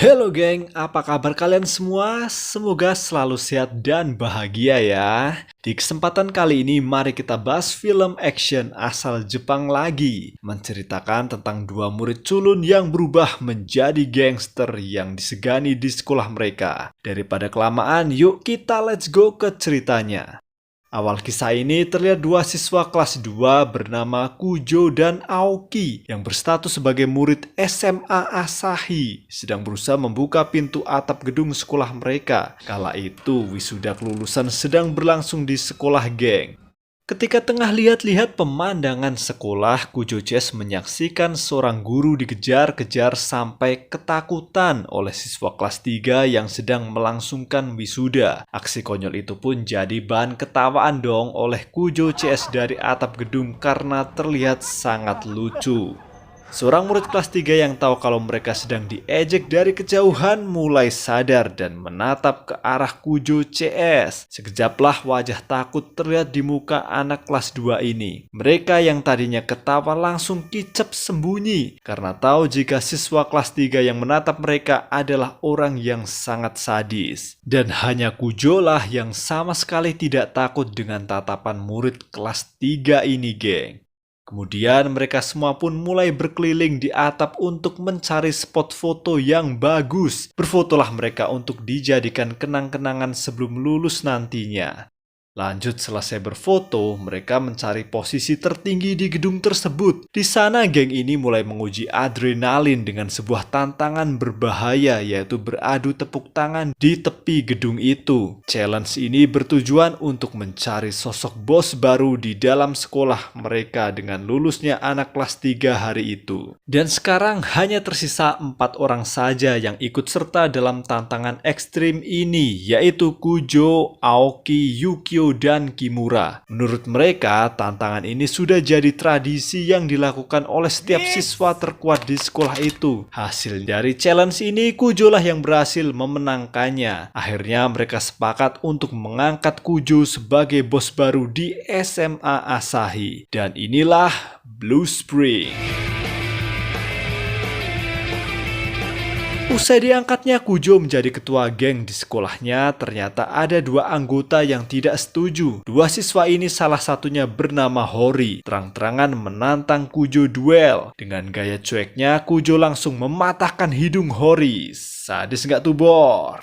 Halo geng, apa kabar kalian semua? Semoga selalu sehat dan bahagia ya. Di kesempatan kali ini mari kita bahas film action asal Jepang lagi. Menceritakan tentang dua murid culun yang berubah menjadi gangster yang disegani di sekolah mereka. Daripada kelamaan, yuk kita let's go ke ceritanya. Awal kisah ini terlihat dua siswa kelas 2 bernama Kujo dan Aoki yang berstatus sebagai murid SMA Asahi sedang berusaha membuka pintu atap gedung sekolah mereka. Kala itu wisuda kelulusan sedang berlangsung di sekolah geng. Ketika tengah lihat-lihat pemandangan sekolah, Kujo Chess menyaksikan seorang guru dikejar-kejar sampai ketakutan oleh siswa kelas 3 yang sedang melangsungkan wisuda. Aksi konyol itu pun jadi bahan ketawaan dong oleh Kujo CS dari atap gedung karena terlihat sangat lucu. Seorang murid kelas 3 yang tahu kalau mereka sedang diejek dari kejauhan mulai sadar dan menatap ke arah Kujo CS. Sekejaplah wajah takut terlihat di muka anak kelas 2 ini. Mereka yang tadinya ketawa langsung kicep sembunyi karena tahu jika siswa kelas 3 yang menatap mereka adalah orang yang sangat sadis. Dan hanya Kujo lah yang sama sekali tidak takut dengan tatapan murid kelas 3 ini, geng. Kemudian mereka semua pun mulai berkeliling di atap untuk mencari spot foto yang bagus. Berfotolah mereka untuk dijadikan kenang-kenangan sebelum lulus nantinya. Lanjut selesai berfoto, mereka mencari posisi tertinggi di gedung tersebut. Di sana geng ini mulai menguji adrenalin dengan sebuah tantangan berbahaya yaitu beradu tepuk tangan di tepi gedung itu. Challenge ini bertujuan untuk mencari sosok bos baru di dalam sekolah mereka dengan lulusnya anak kelas 3 hari itu. Dan sekarang hanya tersisa 4 orang saja yang ikut serta dalam tantangan ekstrim ini, yaitu Kujo, Aoki, Yukio, dan Kimura. Menurut mereka, tantangan ini sudah jadi tradisi yang dilakukan oleh setiap siswa terkuat di sekolah itu. Hasil dari challenge ini, Kujo lah yang berhasil memenangkannya. Akhirnya mereka sepakat untuk mengangkat Kujo sebagai bos baru di SMA Asahi. Dan inilah Blue Spring. Usai diangkatnya Kujo menjadi ketua geng di sekolahnya, ternyata ada dua anggota yang tidak setuju. Dua siswa ini salah satunya bernama Hori, terang-terangan menantang Kujo duel. Dengan gaya cueknya, Kujo langsung mematahkan hidung Hori. Sadis nggak tuh, Bor?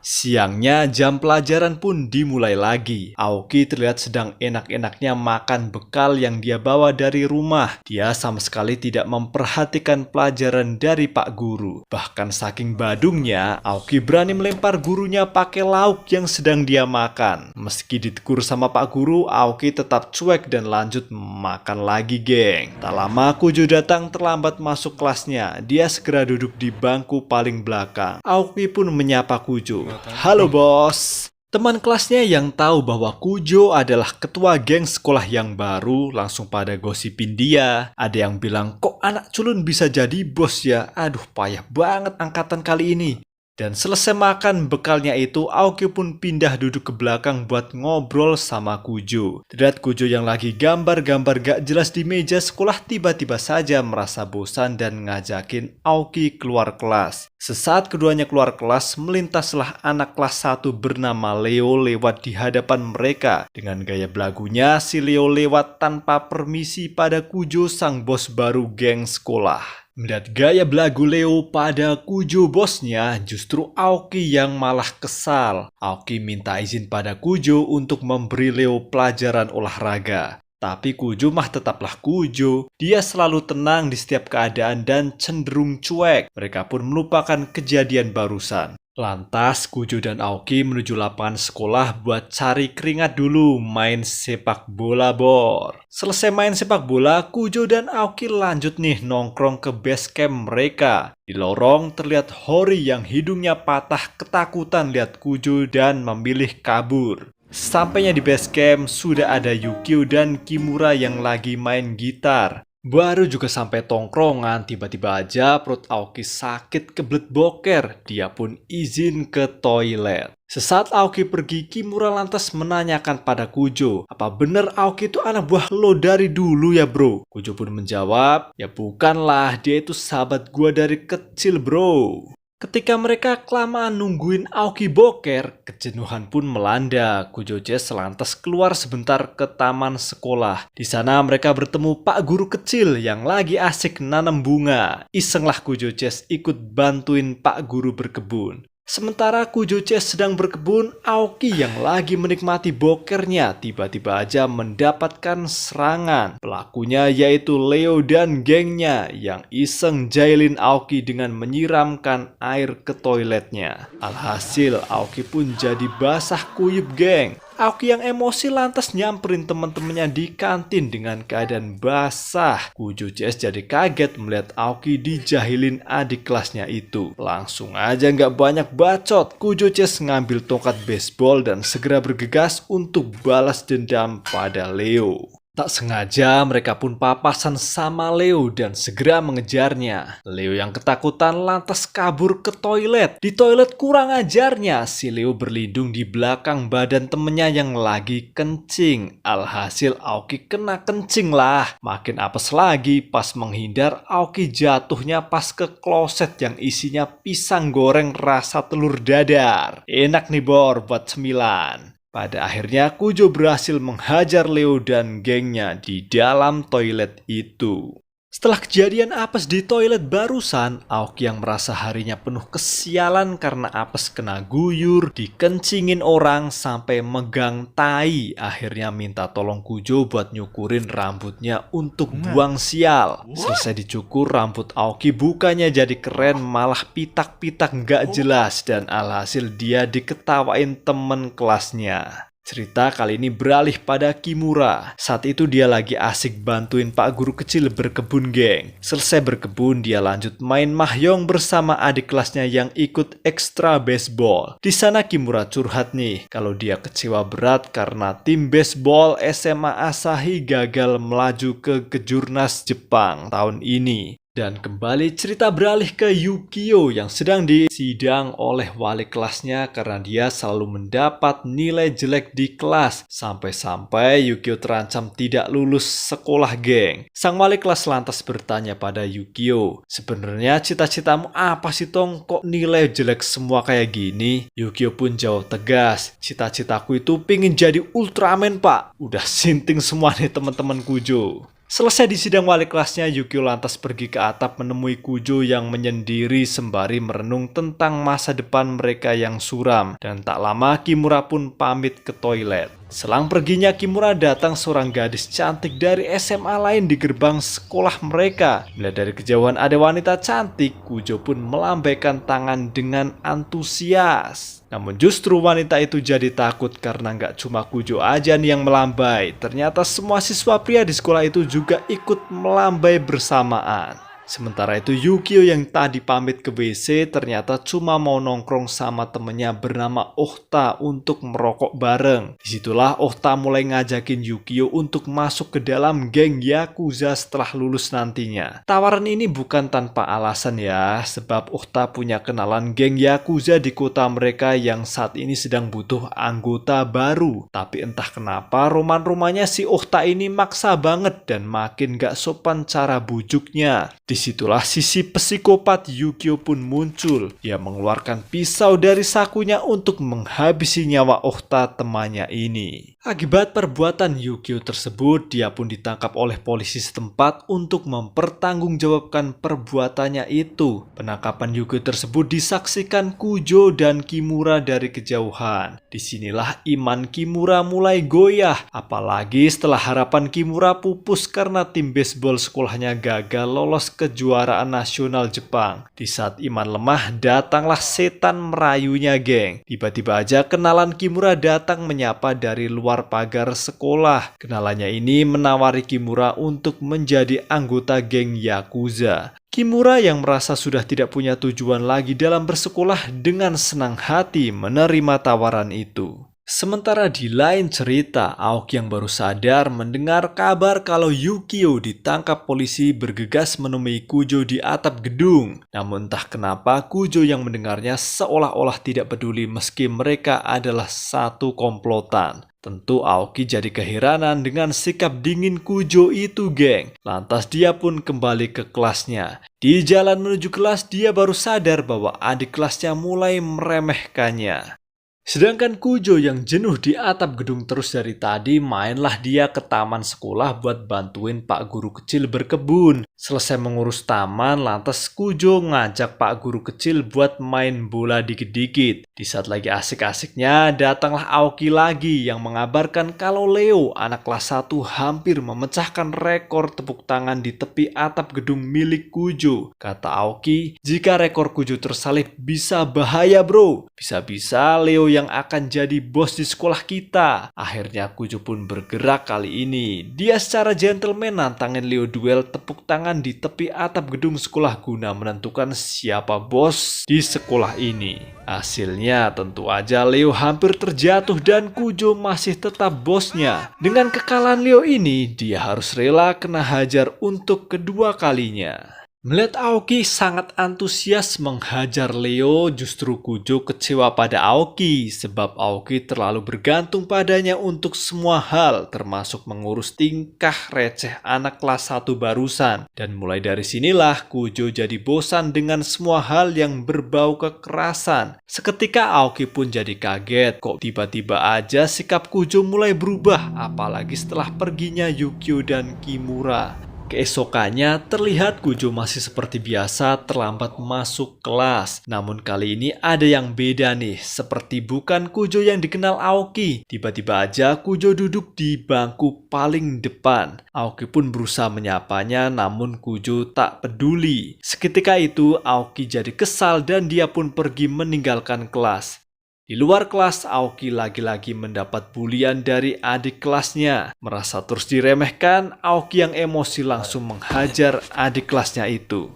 Siangnya jam pelajaran pun dimulai lagi. Aoki terlihat sedang enak-enaknya makan bekal yang dia bawa dari rumah. Dia sama sekali tidak memperhatikan pelajaran dari Pak Guru. Bahkan saking badungnya, Aoki berani melempar gurunya pakai lauk yang sedang dia makan. Meski ditegur sama Pak Guru, Aoki tetap cuek dan lanjut makan lagi, geng. Tak lama Kujo datang terlambat masuk kelasnya. Dia segera duduk di bangku paling belakang. Aoki pun menyapa Kujo. Halo bos. Teman kelasnya yang tahu bahwa Kujo adalah ketua geng sekolah yang baru langsung pada gosipin dia. Ada yang bilang, kok anak culun bisa jadi bos ya? Aduh, payah banget angkatan kali ini. Dan selesai makan bekalnya itu, Aoki pun pindah duduk ke belakang buat ngobrol sama Kujo. Terlihat Kujo yang lagi gambar-gambar gak jelas di meja sekolah tiba-tiba saja merasa bosan dan ngajakin Aoki keluar kelas. Sesaat keduanya keluar kelas, melintaslah anak kelas 1 bernama Leo lewat di hadapan mereka. Dengan gaya belagunya, si Leo lewat tanpa permisi pada Kujo sang bos baru geng sekolah. Melihat gaya belagu Leo pada Kujo bosnya, justru Aoki yang malah kesal. Aoki minta izin pada Kujo untuk memberi Leo pelajaran olahraga. Tapi Kujo mah tetaplah Kujo. Dia selalu tenang di setiap keadaan dan cenderung cuek. Mereka pun melupakan kejadian barusan. Lantas Kujo dan Aoki menuju lapangan sekolah buat cari keringat dulu main sepak bola, Bor. Selesai main sepak bola, Kujo dan Aoki lanjut nih nongkrong ke base camp mereka. Di lorong terlihat Hori yang hidungnya patah ketakutan lihat Kujo dan memilih kabur. Sampainya di base camp sudah ada Yukio dan Kimura yang lagi main gitar. Baru juga sampai tongkrongan, tiba-tiba aja perut Aoki sakit kebelet boker. Dia pun izin ke toilet. Sesaat Aoki pergi, Kimura lantas menanyakan pada Kujo, apa bener Aoki itu anak buah lo dari dulu ya bro? Kujo pun menjawab, ya bukanlah, dia itu sahabat gua dari kecil bro. Ketika mereka kelamaan nungguin Aoki boker, kejenuhan pun melanda. Kujo Jazz lantas keluar sebentar ke taman sekolah. Di sana mereka bertemu Pak Guru kecil yang lagi asik nanam bunga. Isenglah Kujo Jazz ikut bantuin Pak Guru berkebun. Sementara Kujo Jazz sedang berkebun, Aoki yang lagi menikmati bokernya tiba-tiba aja mendapatkan serangan. Pelakunya yaitu Leo dan gengnya yang iseng jailin Aoki dengan menyiramkan air ke toiletnya. Alhasil Aoki pun jadi basah kuyup geng. Aoki yang emosi lantas nyamperin teman-temannya di kantin dengan keadaan basah. Kujo Jazz jadi kaget melihat Aoki dijahilin adik kelasnya itu. Langsung aja nggak banyak bacot, Kujo Jazz ngambil tongkat baseball dan segera bergegas untuk balas dendam pada Leo. Tak sengaja mereka pun papasan sama Leo dan segera mengejarnya. Leo yang ketakutan lantas kabur ke toilet. Di toilet kurang ajarnya, si Leo berlindung di belakang badan temennya yang lagi kencing. Alhasil Aoki kena kencing lah. Makin apes lagi, pas menghindar Aoki jatuhnya pas ke kloset yang isinya pisang goreng rasa telur dadar. Enak nih bor buat cemilan. Pada akhirnya Kujo berhasil menghajar Leo dan gengnya di dalam toilet itu. Setelah kejadian apes di toilet barusan, Aoki yang merasa harinya penuh kesialan karena apes kena guyur, dikencingin orang sampai megang tai, akhirnya minta tolong Kujo buat nyukurin rambutnya untuk buang sial. Selesai dicukur, rambut Aoki bukannya jadi keren, malah pitak-pitak nggak jelas dan alhasil dia diketawain temen kelasnya. Cerita kali ini beralih pada Kimura. Saat itu dia lagi asik bantuin Pak Guru kecil berkebun geng. Selesai berkebun, dia lanjut main mahjong bersama adik kelasnya yang ikut ekstra baseball. Di sana Kimura curhat nih, kalau dia kecewa berat karena tim baseball SMA Asahi gagal melaju ke Kejurnas Jepang tahun ini. Dan kembali cerita beralih ke Yukio yang sedang disidang oleh wali kelasnya karena dia selalu mendapat nilai jelek di kelas. Sampai-sampai Yukio terancam tidak lulus sekolah geng. Sang wali kelas lantas bertanya pada Yukio, sebenarnya cita-citamu apa sih Tong? Kok nilai jelek semua kayak gini? Yukio pun jawab tegas, cita-citaku itu pingin jadi Ultraman pak. Udah sinting semua nih teman-teman Kujo. Selesai di sidang wali kelasnya, Yukio lantas pergi ke atap menemui Kujo yang menyendiri sembari merenung tentang masa depan mereka yang suram. Dan tak lama Kimura pun pamit ke toilet. Selang perginya Kimura datang seorang gadis cantik dari SMA lain di gerbang sekolah mereka. Melihat dari kejauhan ada wanita cantik, Kujo pun melambaikan tangan dengan antusias. Namun justru wanita itu jadi takut karena nggak cuma Kujo aja nih yang melambai. Ternyata semua siswa pria di sekolah itu juga ikut melambai bersamaan. Sementara itu Yukio yang tadi pamit ke WC ternyata cuma mau nongkrong sama temennya bernama Ohta untuk merokok bareng. Disitulah Ohta mulai ngajakin Yukio untuk masuk ke dalam geng Yakuza setelah lulus nantinya. Tawaran ini bukan tanpa alasan ya, sebab Ohta punya kenalan geng Yakuza di kota mereka yang saat ini sedang butuh anggota baru. Tapi entah kenapa roman-romannya si Ohta ini maksa banget dan makin gak sopan cara bujuknya. Disitulah sisi psikopat Yukio pun muncul. Dia mengeluarkan pisau dari sakunya untuk menghabisi nyawa Ohta temannya ini. Akibat perbuatan Yukio tersebut, dia pun ditangkap oleh polisi setempat untuk mempertanggungjawabkan perbuatannya itu. Penangkapan Yukio tersebut disaksikan Kujo dan Kimura dari kejauhan. Disinilah iman Kimura mulai goyah, apalagi setelah harapan Kimura pupus karena tim baseball sekolahnya gagal lolos kejuaraan nasional Jepang. Di saat iman lemah, datanglah setan merayunya geng. Tiba-tiba aja kenalan Kimura datang menyapa dari luar pagar sekolah. Kenalannya ini menawari Kimura untuk menjadi anggota geng Yakuza. Kimura yang merasa sudah tidak punya tujuan lagi dalam bersekolah dengan senang hati menerima tawaran itu. Sementara di lain cerita, Aoki yang baru sadar mendengar kabar kalau Yukio ditangkap polisi bergegas menemui Kujo di atap gedung. Namun entah kenapa Kujo yang mendengarnya seolah-olah tidak peduli meski mereka adalah satu komplotan. Tentu Aoki jadi keheranan dengan sikap dingin Kujo itu, geng. Lantas dia pun kembali ke kelasnya. Di jalan menuju kelas dia baru sadar bahwa adik kelasnya mulai meremehkannya. Sedangkan Kujo yang jenuh di atap gedung terus dari tadi, mainlah dia ke taman sekolah buat bantuin Pak Guru Kecil berkebun. Selesai mengurus taman, lantas Kujo ngajak Pak Guru Kecil buat main bola dikit-dikit. Di saat lagi asik-asiknya, datanglah Aoki lagi yang mengabarkan kalau Leo, anak kelas 1, hampir memecahkan rekor tepuk tangan di tepi atap gedung milik Kujo. Kata Aoki, jika rekor Kujo tersalib bisa bahaya bro. Bisa-bisa Leo yang akan jadi bos di sekolah kita. Akhirnya Kujo pun bergerak kali ini. Dia secara gentleman nantangin Leo duel tepuk tangan di tepi atap gedung sekolah guna menentukan siapa bos di sekolah ini. Hasilnya tentu aja Leo hampir terjatuh dan Kujo masih tetap bosnya. Dengan kekalahan Leo ini, dia harus rela kena hajar untuk kedua kalinya. Melihat Aoki sangat antusias menghajar Leo, justru Kujo kecewa pada Aoki sebab Aoki terlalu bergantung padanya untuk semua hal, termasuk mengurus tingkah receh anak kelas 1 barusan. Dan mulai dari sinilah Kujo jadi bosan dengan semua hal yang berbau kekerasan. Seketika Aoki pun jadi kaget, kok tiba-tiba aja sikap Kujo mulai berubah, apalagi setelah perginya Yukio dan Kimura. Keesokannya terlihat Kujo masih seperti biasa terlambat masuk kelas. Namun kali ini ada yang beda nih, seperti bukan Kujo yang dikenal Aoki. Tiba-tiba aja Kujo duduk di bangku paling depan. Aoki pun berusaha menyapanya namun Kujo tak peduli. Seketika itu Aoki jadi kesal dan dia pun pergi meninggalkan kelas. Di luar kelas, Aoki lagi-lagi mendapat bulian dari adik kelasnya. Merasa terus diremehkan, Aoki yang emosi langsung menghajar adik kelasnya itu.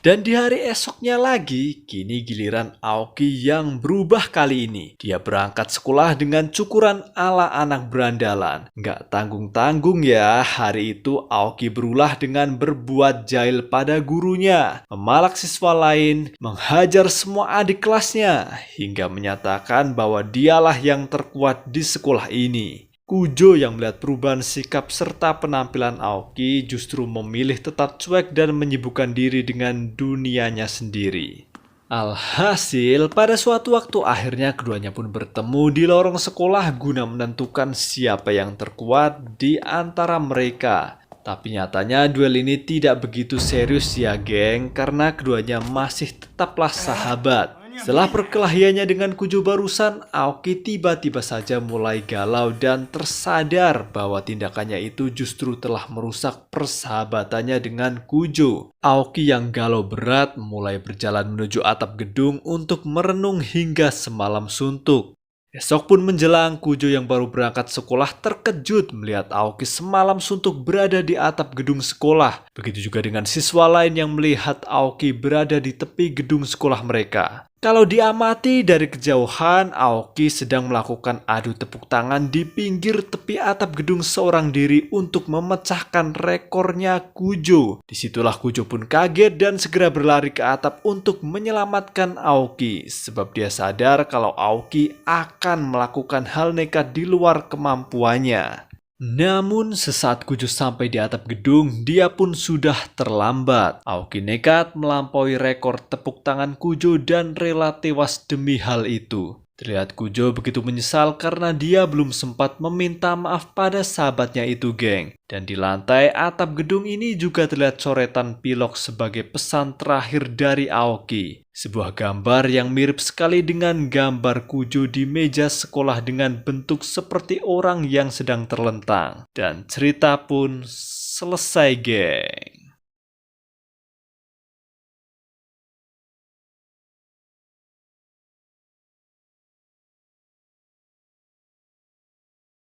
Dan di hari esoknya lagi, kini giliran Aoki yang berubah kali ini. Dia berangkat sekolah dengan cukuran ala anak berandalan. Nggak tanggung-tanggung ya, hari itu Aoki berulah dengan berbuat jahil pada gurunya, memalak siswa lain, menghajar semua adik kelasnya, hingga menyatakan bahwa dialah yang terkuat di sekolah ini. Kujo yang melihat perubahan sikap serta penampilan Aoki justru memilih tetap cuek dan menyibukkan diri dengan dunianya sendiri. Alhasil, pada suatu waktu akhirnya keduanya pun bertemu di lorong sekolah guna menentukan siapa yang terkuat di antara mereka. Tapi nyatanya duel ini tidak begitu serius ya geng, karena keduanya masih tetaplah sahabat. Setelah perkelahiannya dengan Kujo barusan, Aoki tiba-tiba saja mulai galau dan tersadar bahwa tindakannya itu justru telah merusak persahabatannya dengan Kujo. Aoki yang galau berat mulai berjalan menuju atap gedung untuk merenung hingga semalam suntuk. Esok pun menjelang, Kujo yang baru berangkat sekolah terkejut melihat Aoki semalam suntuk berada di atap gedung sekolah. Begitu juga dengan siswa lain yang melihat Aoki berada di tepi gedung sekolah mereka. Kalau diamati dari kejauhan, Aoki sedang melakukan adu tepuk tangan di pinggir tepi atap gedung seorang diri untuk memecahkan rekornya Kujo. Disitulah Kujo pun kaget dan segera berlari ke atap untuk menyelamatkan Aoki, sebab dia sadar kalau Aoki akan melakukan hal nekat di luar kemampuannya. Namun sesaat Kujo sampai di atap gedung, dia pun sudah terlambat. Aoki nekat melampaui rekor tepuk tangan Kujo dan rela tewas demi hal itu. Terlihat Kujo begitu menyesal karena dia belum sempat meminta maaf pada sahabatnya itu, geng. Dan di lantai atap gedung ini juga terlihat coretan pilok sebagai pesan terakhir dari Aoki. Sebuah gambar yang mirip sekali dengan gambar Kujo di meja sekolah dengan bentuk seperti orang yang sedang terlentang. Dan cerita pun selesai, geng.